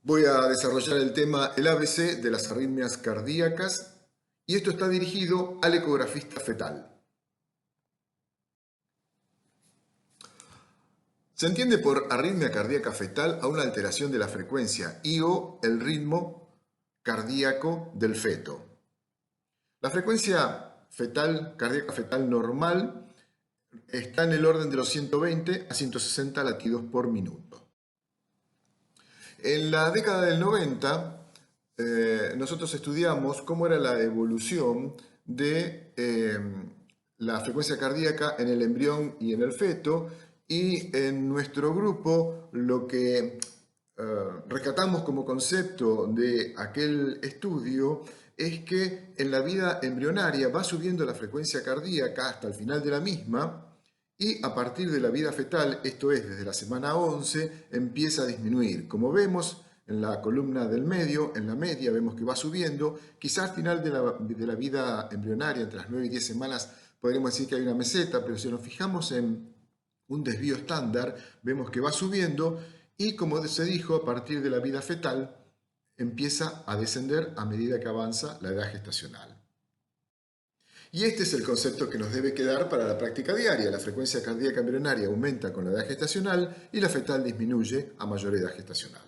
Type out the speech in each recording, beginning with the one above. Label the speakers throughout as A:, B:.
A: Voy a desarrollar el tema el ABC de las arritmias cardíacas y esto está dirigido al ecografista fetal. Se entiende por arritmia cardíaca fetal a una alteración de la frecuencia y/o el ritmo cardíaco del feto. La frecuencia cardíaca fetal normal está en el orden de los 120 a 160 latidos por minuto. En la década del 90, nosotros estudiamos cómo era la evolución de la frecuencia cardíaca en el embrión y en el feto, y en nuestro grupo lo que rescatamos como concepto de aquel estudio es que en la vida embrionaria va subiendo la frecuencia cardíaca hasta el final de la misma, y a partir de la vida fetal, esto es, desde la semana 11, empieza a disminuir. Como vemos en la columna del medio, en la media vemos que va subiendo. Quizás al final de la vida embrionaria, entre las 9 y 10 semanas, podríamos decir que hay una meseta, pero si nos fijamos en un desvío estándar, vemos que va subiendo y, como se dijo, a partir de la vida fetal empieza a descender a medida que avanza la edad gestacional. Y este es el concepto que nos debe quedar para la práctica diaria. La frecuencia cardíaca embrionaria aumenta con la edad gestacional y la fetal disminuye a mayor edad gestacional.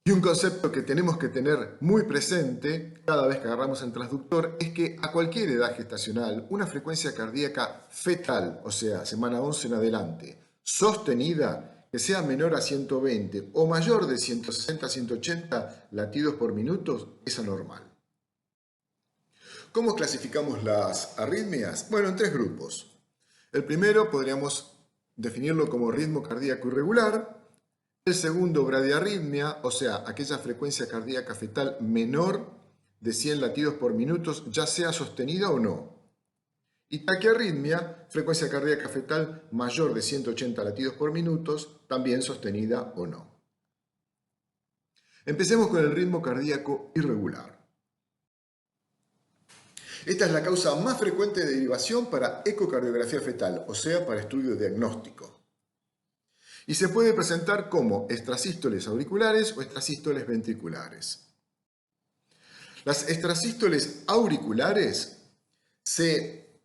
A: Y un concepto que tenemos que tener muy presente cada vez que agarramos el transductor es que a cualquier edad gestacional una frecuencia cardíaca fetal, o sea, semana 11 en adelante, sostenida, que sea menor a 120 o mayor de 160 a 180 latidos por minuto, es anormal. ¿Cómo clasificamos las arritmias? Bueno, en tres grupos. El primero podríamos definirlo como ritmo cardíaco irregular. El segundo, bradiarritmia, o sea, aquella frecuencia cardíaca fetal menor de 100 latidos por minuto, ya sea sostenida o no. Y taquiarritmia, frecuencia cardíaca fetal mayor de 180 latidos por minuto, también sostenida o no. Empecemos con el ritmo cardíaco irregular. Esta es la causa más frecuente de derivación para ecocardiografía fetal, o sea, para estudio diagnóstico. Y se puede presentar como extrasístoles auriculares o extrasístoles ventriculares. Las extrasístoles auriculares se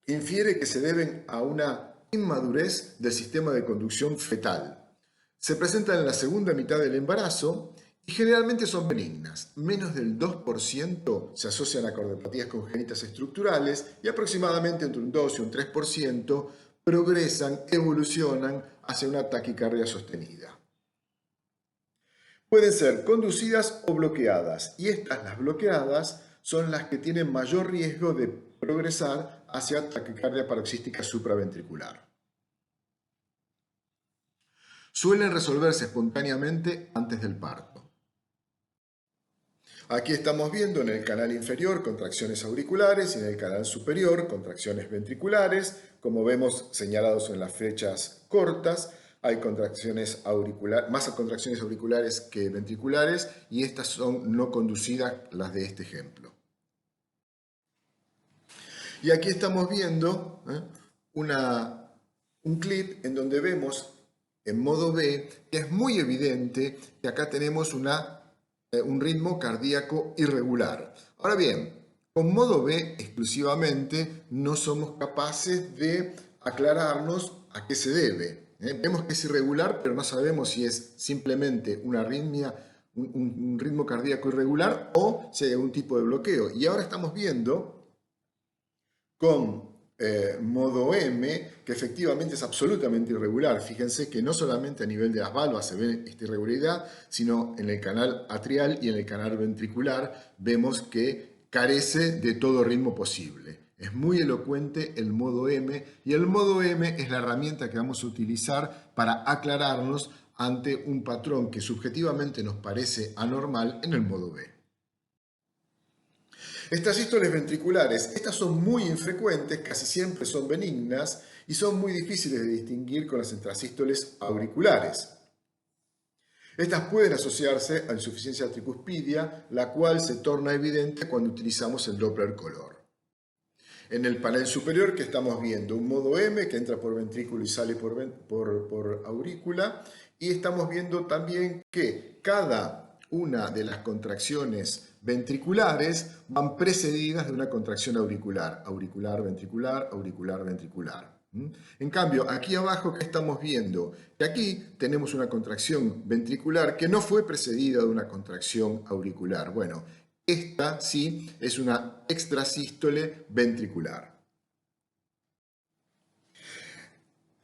A: infiere que se deben a una inmadurez del sistema de conducción fetal. Se presentan en la segunda mitad del embarazo y generalmente son benignas. Menos del 2% se asocian a cardiopatías congénitas estructurales y aproximadamente entre un 2 y un 3% progresan, evolucionan hacia una taquicardia sostenida. Pueden ser conducidas o bloqueadas, y estas, las bloqueadas, son las que tienen mayor riesgo de progresar hacia taquicardia paroxística supraventricular. Suelen resolverse espontáneamente antes del parto. Aquí estamos viendo en el canal inferior contracciones auriculares y en el canal superior contracciones ventriculares. Como vemos señalados en las flechas cortas, hay contracciones más contracciones auriculares que ventriculares, y estas son no conducidas, las de este ejemplo. Y aquí estamos viendo un clip en donde vemos en modo B que es muy evidente que acá tenemos un ritmo cardíaco irregular. Ahora bien, con modo B exclusivamente no somos capaces de aclararnos a qué se debe. Vemos que es irregular, pero no sabemos si es simplemente una arritmia, un ritmo cardíaco irregular, o si hay algún tipo de bloqueo. Y ahora estamos viendo con modo M, que efectivamente es absolutamente irregular. Fíjense que no solamente a nivel de las valvas se ve esta irregularidad, sino en el canal atrial y en el canal ventricular vemos que carece de todo ritmo posible. Es muy elocuente el modo M, y el modo M es la herramienta que vamos a utilizar para aclararnos ante un patrón que subjetivamente nos parece anormal en el modo B. Estas sístoles ventriculares, estas son muy infrecuentes, casi siempre son benignas y son muy difíciles de distinguir con las extrasístoles auriculares. Estas pueden asociarse a insuficiencia tricuspidia, la cual se torna evidente cuando utilizamos el Doppler color. En el panel superior que estamos viendo un modo M que entra por ventrículo y sale por aurícula, y estamos viendo también que cada una de las contracciones ventriculares van precedidas de una contracción auricular, auricular, ventricular, auricular, ventricular. En cambio, aquí abajo, ¿qué estamos viendo? Que aquí tenemos una contracción ventricular que no fue precedida de una contracción auricular. Bueno, esta sí es una extrasístole ventricular.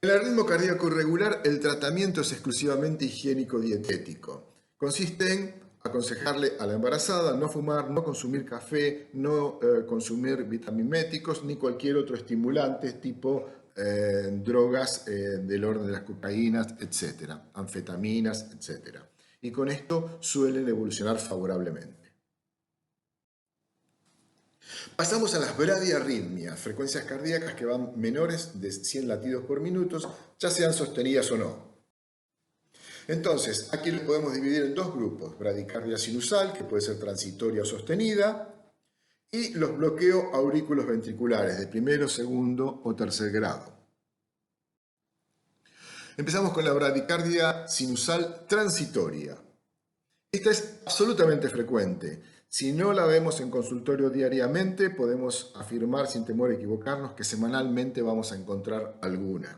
A: En el ritmo cardíaco irregular, el tratamiento es exclusivamente higiénico-dietético. Consiste en aconsejarle a la embarazada no fumar, no consumir café, no consumir vitamiméticos ni cualquier otro estimulante tipo drogas del orden de las cocaínas, etcétera, anfetaminas, etcétera. Y con esto suelen evolucionar favorablemente. Pasamos a las bradiarritmias, frecuencias cardíacas que van menores de 100 latidos por minuto, ya sean sostenidas o no. Entonces, aquí lo podemos dividir en dos grupos: bradicardia sinusal, que puede ser transitoria o sostenida, y los bloqueos aurículos ventriculares de primero, segundo o tercer grado. Empezamos con la bradicardia sinusal transitoria. Esta es absolutamente frecuente. Si no la vemos en consultorio diariamente, podemos afirmar sin temor a equivocarnos que semanalmente vamos a encontrar alguna.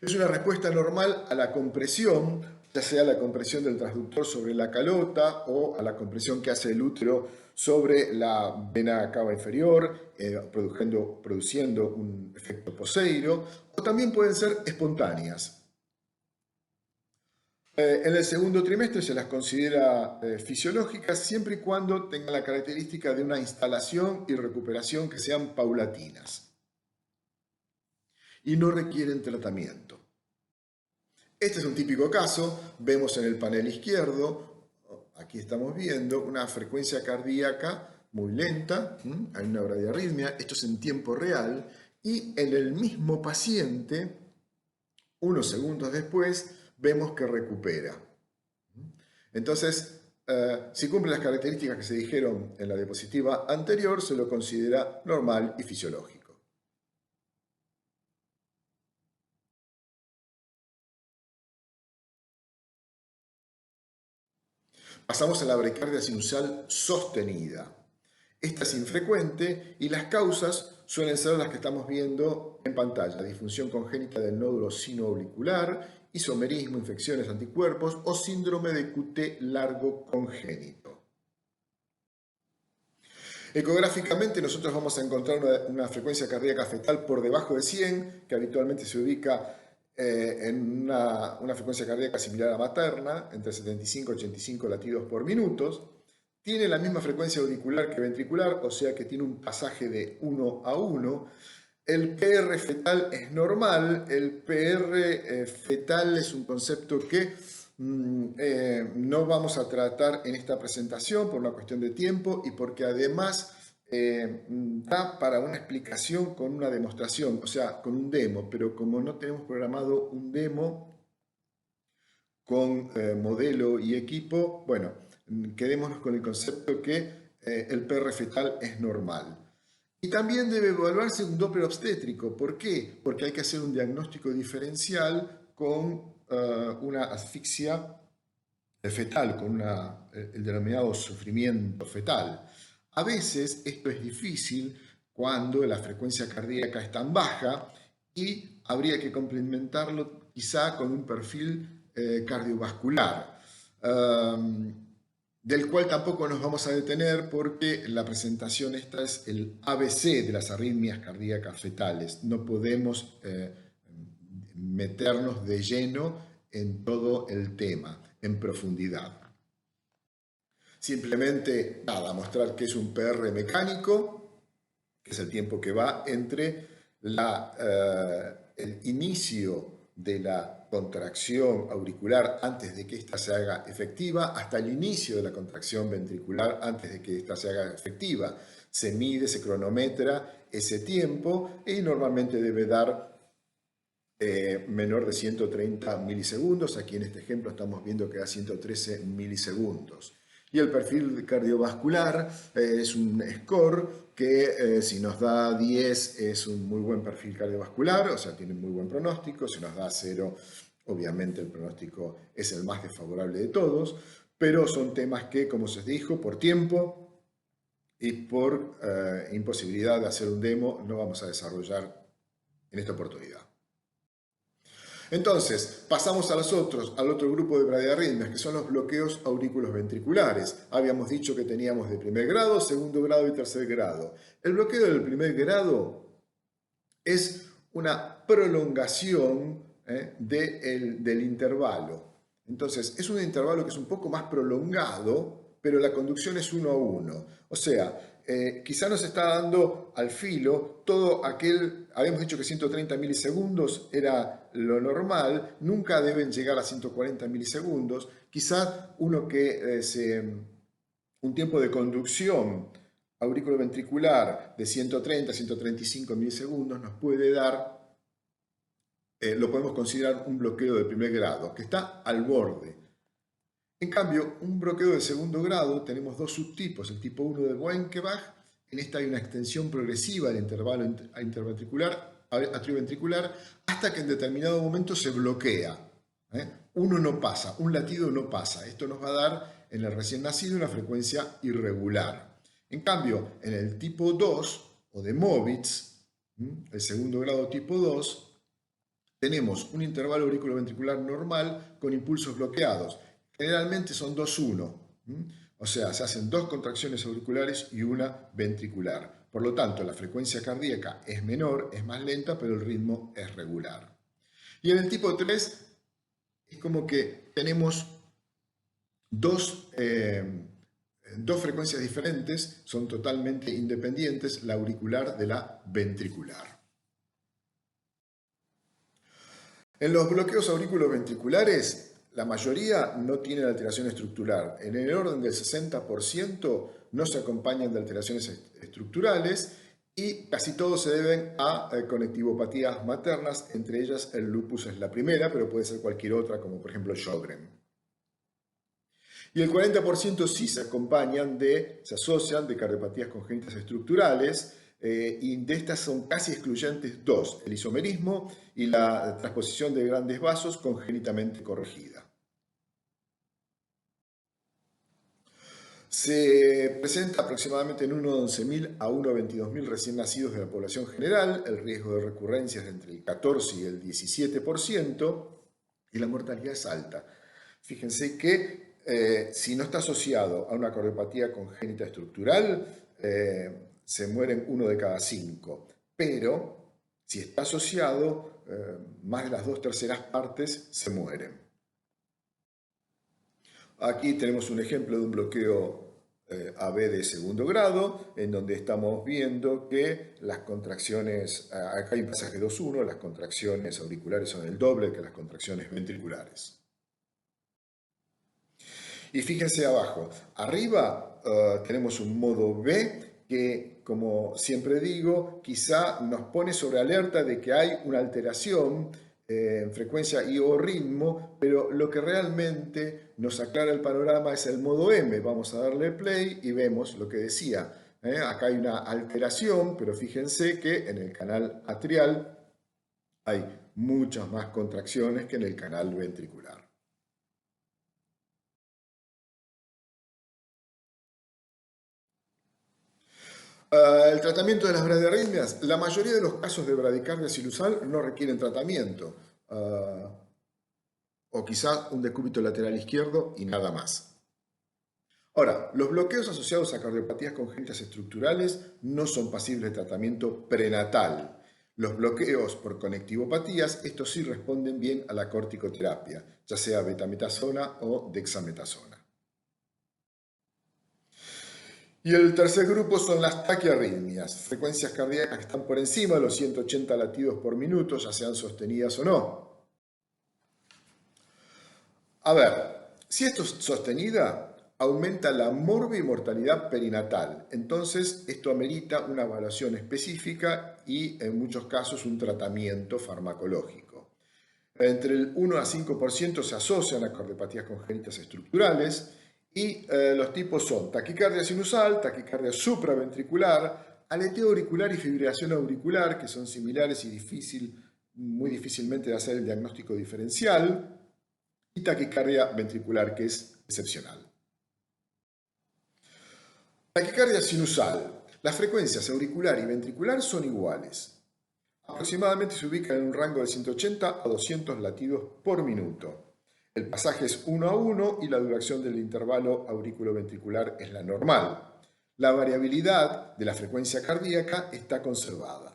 A: Es una respuesta normal a la compresión, ya sea la compresión del transductor sobre la calota o a la compresión que hace el útero sobre la vena cava inferior, produciendo un efecto poseiro, o también pueden ser espontáneas. En el segundo trimestre se las considera fisiológicas siempre y cuando tengan la característica de una instalación y recuperación que sean paulatinas y no requieren tratamiento. Este es un típico caso. Vemos en el panel izquierdo, aquí estamos viendo una frecuencia cardíaca muy lenta, hay una bradiarritmia, esto es en tiempo real, y en el mismo paciente, unos segundos después, vemos que recupera. Entonces, si cumple las características que se dijeron en la diapositiva anterior, se lo considera normal y fisiológico. Pasamos a la bradicardia sinusal sostenida. Esta es infrecuente y las causas suelen ser las que estamos viendo en pantalla: disfunción congénita del nódulo sinoauricular, isomerismo, infecciones, anticuerpos o síndrome de QT largo congénito. Ecográficamente nosotros vamos a encontrar una frecuencia cardíaca fetal por debajo de 100, que habitualmente se ubica en una frecuencia cardíaca similar a materna, entre 75 y 85 latidos por minuto. Tiene la misma frecuencia auricular que ventricular, o sea que tiene un pasaje de 1 a 1. El PR fetal es normal. El PR fetal es un concepto que no vamos a tratar en esta presentación por una cuestión de tiempo y porque además da para una explicación con una demostración, o sea, con un demo, pero como no tenemos programado un demo con modelo y equipo, bueno, quedémonos con el concepto que el PR fetal es normal. Y también debe evaluarse un Doppler obstétrico. ¿Por qué? Porque hay que hacer un diagnóstico diferencial con una asfixia fetal, con el denominado sufrimiento fetal. A veces esto es difícil cuando la frecuencia cardíaca es tan baja y habría que complementarlo quizá con un perfil cardiovascular, del cual tampoco nos vamos a detener porque la presentación esta es el ABC de las arritmias cardíacas fetales. No podemos meternos de lleno en todo el tema, en profundidad. Simplemente, nada, mostrar que es un PR mecánico, que es el tiempo que va entre el inicio de la contracción auricular antes de que ésta se haga efectiva hasta el inicio de la contracción ventricular antes de que ésta se haga efectiva. Se mide, se cronometra ese tiempo y normalmente debe dar menor de 130 milisegundos. Aquí en este ejemplo estamos viendo que da 113 milisegundos. Y el perfil cardiovascular es un score que si nos da 10 es un muy buen perfil cardiovascular, o sea, tiene un muy buen pronóstico. Si nos da 0, obviamente el pronóstico es el más desfavorable de todos, pero son temas que, como se dijo, por tiempo y por imposibilidad de hacer un demo, no vamos a desarrollar en esta oportunidad. Entonces, pasamos al otro grupo de bradiarritmias, que son los bloqueos aurículos ventriculares. Habíamos dicho que teníamos de primer grado, segundo grado y tercer grado. El bloqueo del primer grado es una prolongación del intervalo. Entonces, es un intervalo que es un poco más prolongado, pero la conducción es 1 a 1. O sea, quizá nos está dando al filo todo aquel, habíamos dicho que 130 milisegundos era lo normal, nunca deben llegar a 140 milisegundos, quizá uno que un tiempo de conducción auriculoventricular de 130 a 135 milisegundos nos puede dar, lo podemos considerar un bloqueo de primer grado, que está al borde. En cambio, un bloqueo de segundo grado tenemos dos subtipos, el tipo 1 de Buengebach. En esta hay una extensión progresiva del intervalo atrioventricular hasta que en determinado momento se bloquea. Uno no pasa, un latido no pasa. Esto nos va a dar en el recién nacido una frecuencia irregular. En cambio, en el tipo 2 o de Mobitz, el segundo grado tipo 2, tenemos un intervalo auriculoventricular normal con impulsos bloqueados. Generalmente son 2-1, o sea, se hacen dos contracciones auriculares y una ventricular. Por lo tanto, la frecuencia cardíaca es menor, es más lenta, pero el ritmo es regular. Y en el tipo 3 es como que tenemos dos frecuencias diferentes, son totalmente independientes, la auricular de la ventricular. En los bloqueos auriculoventriculares, la mayoría no tienen alteración estructural. En el orden del 60% no se acompañan de alteraciones estructurales y casi todos se deben a conectivopatías maternas, entre ellas el lupus es la primera, pero puede ser cualquier otra, como por ejemplo Sjögren. Y el 40% sí se asocian de cardiopatías congénitas estructurales, y de estas son casi excluyentes dos, el isomerismo y la transposición de grandes vasos congénitamente corregida. Se presenta aproximadamente en 1 de 11.000 a 1 de 22.000 recién nacidos de la población general, el riesgo de recurrencia es entre el 14 y el 17% y la mortalidad es alta. Fíjense que si no está asociado a una cardiopatía congénita estructural, se mueren 1 de cada 5, pero si está asociado, más de las 2/3 partes se mueren. Aquí tenemos un ejemplo de un bloqueo AB de segundo grado, en donde estamos viendo que las contracciones, acá hay un pasaje 2-1, las contracciones auriculares son el doble que las contracciones ventriculares. Y fíjense abajo, arriba tenemos un modo B que, como siempre digo, quizá nos pone sobre alerta de que hay una alteración en frecuencia y o ritmo, pero lo que realmente nos aclara el panorama es el modo M. Vamos a darle play y vemos lo que decía. Acá hay una alteración, pero fíjense que en el canal atrial hay muchas más contracciones que en el canal ventricular. El tratamiento de las bradiarritmias, la mayoría de los casos de bradicardia sinusal no requieren tratamiento, o quizá un decúbito lateral izquierdo y nada más. Ahora, los bloqueos asociados a cardiopatías congénitas estructurales no son pasibles de tratamiento prenatal. Los bloqueos por conectivopatías, estos sí responden bien a la corticoterapia, ya sea betametasona o dexametasona. Y el tercer grupo son las taquiarritmias, frecuencias cardíacas que están por encima de los 180 latidos por minuto, ya sean sostenidas o no. A ver, si esto es sostenida, aumenta la morbimortalidad perinatal. Entonces, esto amerita una evaluación específica y, en muchos casos, un tratamiento farmacológico. Entre el 1 a 5% se asocian a cardiopatías congénitas estructurales Y los tipos son taquicardia sinusal, taquicardia supraventricular, aleteo auricular y fibrilación auricular, que son similares y muy difícilmente de hacer el diagnóstico diferencial, y taquicardia ventricular, que es excepcional. Taquicardia sinusal. Las frecuencias auricular y ventricular son iguales. Aproximadamente se ubican en un rango de 180 a 200 latidos por minuto. El pasaje es 1 a 1 y la duración del intervalo aurículo-ventricular es la normal. La variabilidad de la frecuencia cardíaca está conservada.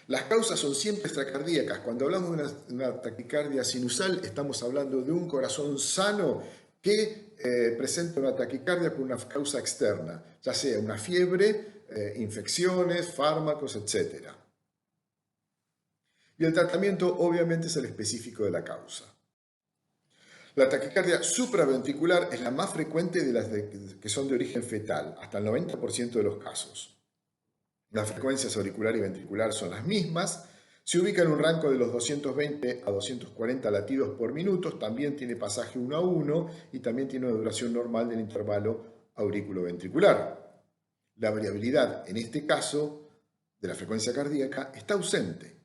A: Las causas son siempre extracardíacas. Cuando hablamos de una taquicardia sinusal, estamos hablando de un corazón sano que presenta una taquicardia por una causa externa, ya sea una fiebre, infecciones, fármacos, etc. Y el tratamiento obviamente es el específico de la causa. La taquicardia supraventricular es la más frecuente de las que son de origen fetal, hasta el 90% de los casos. Las frecuencias auricular y ventricular son las mismas, se ubica en un rango de los 220 a 240 latidos por minuto, también tiene pasaje 1 a 1 y también tiene una duración normal del intervalo aurículo-ventricular. La variabilidad, en este caso, de la frecuencia cardíaca está ausente.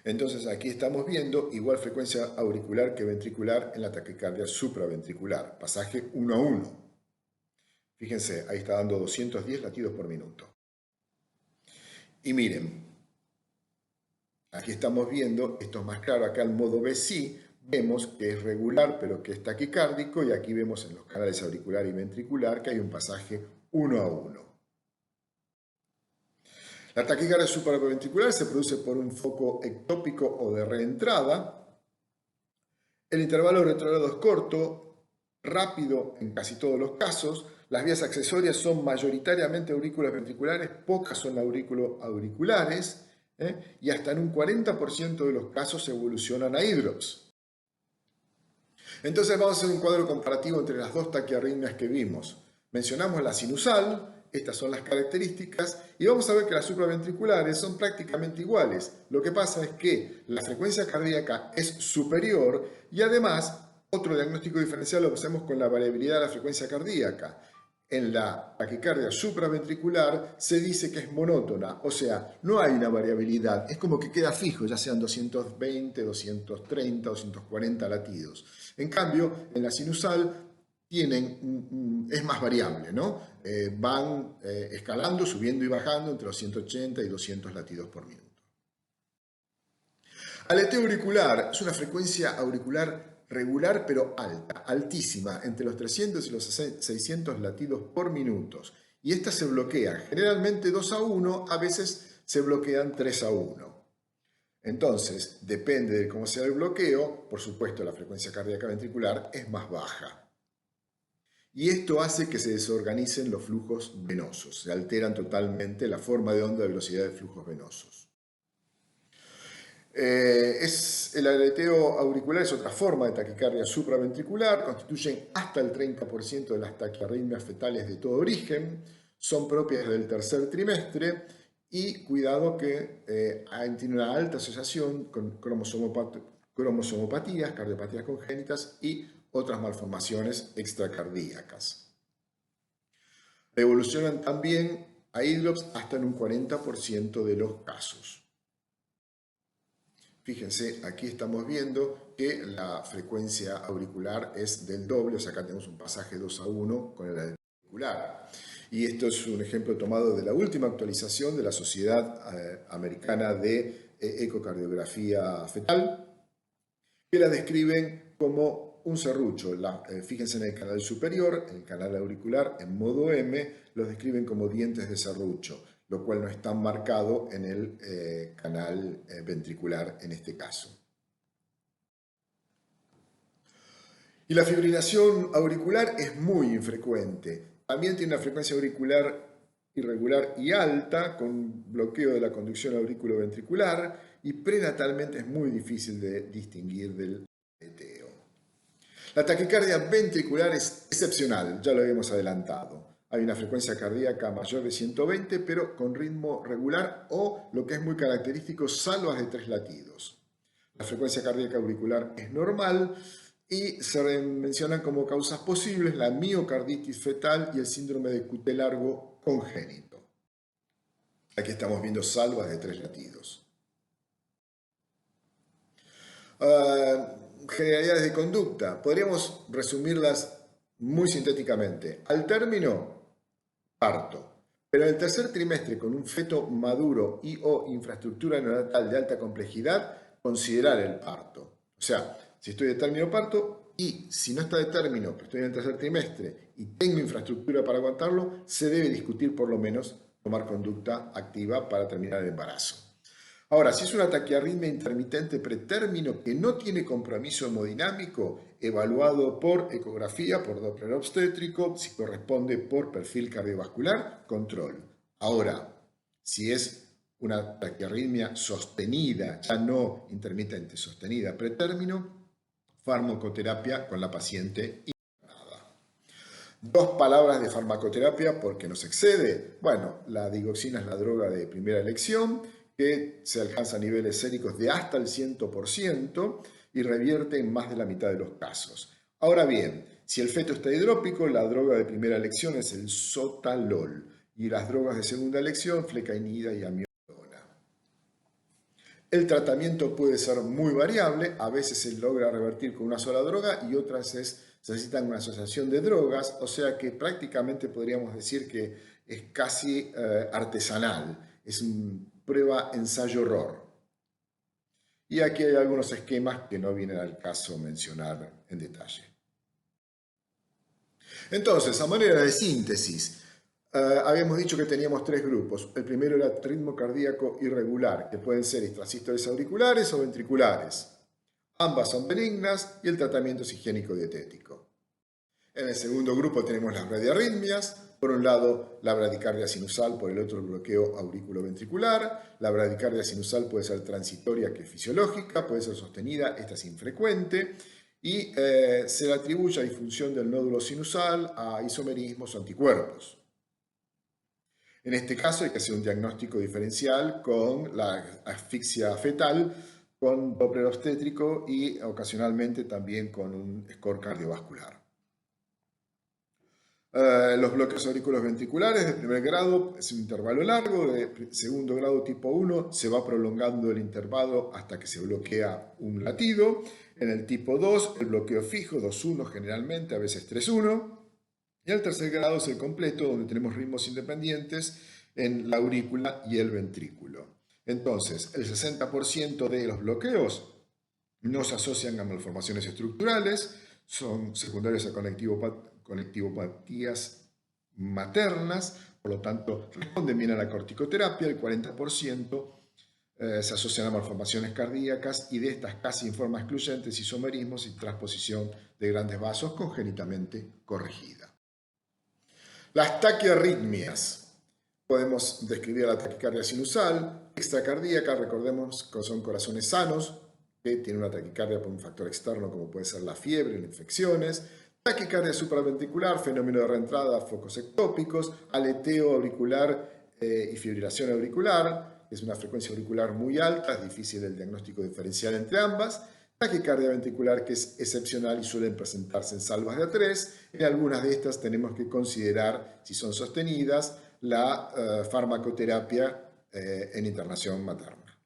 A: Entonces aquí estamos viendo igual frecuencia auricular que ventricular en la taquicardia supraventricular, pasaje 1 a 1. Fíjense, ahí está dando 210 latidos por minuto. Y miren, aquí estamos viendo, esto es más claro, acá el modo BC, vemos que es regular pero que es taquicárdico y aquí vemos en los canales auricular y ventricular que hay un pasaje 1 a 1. La taquicardia supraventricular se produce por un foco ectópico o de reentrada. El intervalo retrógrado es corto, rápido en casi todos los casos. Las vías accesorias son mayoritariamente aurículas ventriculares, pocas son auricular-auriculares, y hasta en un 40% de los casos evolucionan a hídrops. Entonces vamos a hacer un cuadro comparativo entre las dos taquiarritmias que vimos. Mencionamos la sinusal. Estas son las características y vamos a ver que las supraventriculares son prácticamente iguales. Lo que pasa es que la frecuencia cardíaca es superior y además otro diagnóstico diferencial lo hacemos con la variabilidad de la frecuencia cardíaca. En la taquicardia supraventricular se dice que es monótona, o sea, no hay una variabilidad, es como que queda fijo, ya sean 220, 230, 240 latidos. En cambio, en la sinusal es más variable, ¿no? Van escalando, subiendo y bajando entre los 180 y 200 latidos por minuto. Aleteo auricular es una frecuencia auricular regular pero alta, altísima, entre los 300 y los 600 latidos por minuto. Y esta se bloquea, generalmente 2 a 1, a veces se bloquean 3 a 1. Entonces, depende de cómo sea el bloqueo, por supuesto la frecuencia cardíaca ventricular es más baja. Y esto hace que se desorganicen los flujos venosos, se alteran totalmente la forma de onda de velocidad de flujos venosos. El aleteo auricular es otra forma de taquicardia supraventricular, constituyen hasta el 30% de las taquiarritmias fetales de todo origen, son propias del tercer trimestre y cuidado que tiene una alta asociación con cromosomopatías, cardiopatías congénitas y otras malformaciones extracardíacas. Evolucionan también a hídrops hasta en un 40% de los casos. Fíjense, aquí estamos viendo que la frecuencia auricular es del doble, o sea, acá tenemos un pasaje 2 a 1 con el auricular. Y esto es un ejemplo tomado de la última actualización de la Sociedad Americana de Ecocardiografía Fetal, que la describen como un serrucho. Fíjense en el canal superior, en el canal auricular, en modo M, los describen como dientes de serrucho, lo cual no está marcado en el canal ventricular en este caso. Y la fibrilación auricular es muy infrecuente. También tiene una frecuencia auricular irregular y alta, con bloqueo de la conducción auriculoventricular, y prenatalmente es muy difícil de distinguir del aleteo. La taquicardia ventricular es excepcional, ya lo habíamos adelantado. Hay una frecuencia cardíaca mayor de 120, pero con ritmo regular o, lo que es muy característico, salvas de 3 latidos. La frecuencia cardíaca auricular es normal y se mencionan como causas posibles la miocarditis fetal y el síndrome de QT largo congénito. Aquí estamos viendo salvas de 3 latidos. Generalidades de conducta. Podríamos resumirlas muy sintéticamente. Al término, parto. Pero en el tercer trimestre, con un feto maduro y o infraestructura neonatal de alta complejidad, considerar el parto. O sea, si estoy de término, parto, y si no está de término, pero estoy en el tercer trimestre y tengo infraestructura para aguantarlo, se debe discutir por lo menos tomar conducta activa para terminar el embarazo. Ahora, si es una taquiarritmia intermitente pretérmino que no tiene compromiso hemodinámico, evaluado por ecografía, por Doppler obstétrico, si corresponde por perfil cardiovascular, control. Ahora, si es una taquiarritmia sostenida, ya no intermitente, sostenida pretérmino, farmacoterapia con la paciente internada. 2 palabras de farmacoterapia porque nos excede. Bueno, la digoxina es la droga de primera elección, que se alcanza a niveles séricos de hasta el 100% y revierte en más de la mitad de los casos. Ahora bien, si el feto está hidrópico, la droga de primera elección es el sotalol y las drogas de segunda elección, flecainida y amiodona. El tratamiento puede ser muy variable, a veces se logra revertir con una sola droga y otras se necesitan una asociación de drogas, o sea que prácticamente podríamos decir que es casi artesanal, es un prueba ensayo-error. Y aquí hay algunos esquemas que no vienen al caso mencionar en detalle. Entonces, a manera de síntesis, habíamos dicho que teníamos 3 grupos. El primero era ritmo cardíaco irregular, que pueden ser extrasístoles auriculares o ventriculares. Ambas son benignas y el tratamiento es higiénico dietético. En el segundo grupo tenemos las bradiarritmias. Por un lado, la bradicardia sinusal, por el otro, el bloqueo auriculoventricular. La bradicardia sinusal puede ser transitoria, que es fisiológica, puede ser sostenida, esta es infrecuente. Y se le atribuye a disfunción del nódulo sinusal, a isomerismos o anticuerpos. En este caso hay que hacer un diagnóstico diferencial con la asfixia fetal, con Doppler obstétrico y ocasionalmente también con un score cardiovascular. Los bloqueos auriculoventriculares de primer grado es un intervalo largo, de segundo grado tipo 1 se va prolongando el intervalo hasta que se bloquea un latido. En el tipo 2 el bloqueo fijo, 2-1 generalmente, a veces 3-1. Y el tercer grado es el completo, donde tenemos ritmos independientes en la aurícula y el ventrículo. Entonces, el 60% de los bloqueos no se asocian a malformaciones estructurales, son secundarios a conectivopatías maternas, por lo tanto responden bien a la corticoterapia. El 40% se asocian a malformaciones cardíacas y de estas casi en forma excluyente isomerismos y transposición de grandes vasos congénitamente corregida. Las taquiarritmias. Podemos describir la taquicardia sinusal, extracardíaca, recordemos que son corazones sanos, que tienen una taquicardia por un factor externo como puede ser la fiebre, las infecciones, taquicardia supraventricular, fenómeno de reentrada, focos ectópicos, aleteo auricular y fibrilación auricular, es una frecuencia auricular muy alta, es difícil el diagnóstico diferencial entre ambas, taquicardia ventricular que es excepcional y suelen presentarse en salvas de A3. En algunas de estas tenemos que considerar, si son sostenidas, la farmacoterapia en internación materna.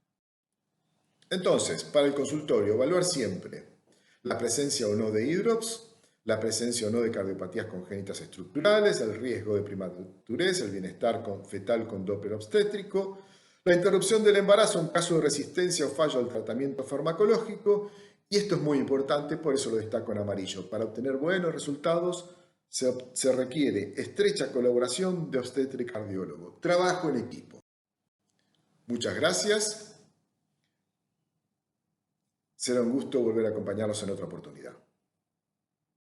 A: Entonces, para el consultorio, evaluar siempre la presencia o no de hidrops, la presencia o no de cardiopatías congénitas estructurales, el riesgo de prematurez, el bienestar fetal con Doppler obstétrico, la interrupción del embarazo en caso de resistencia o fallo al tratamiento farmacológico, y esto es muy importante, por eso lo destaco en amarillo. Para obtener buenos resultados se requiere estrecha colaboración de obstetra y cardiólogo, trabajo en equipo. Muchas gracias. Será un gusto volver a acompañarlos en otra oportunidad.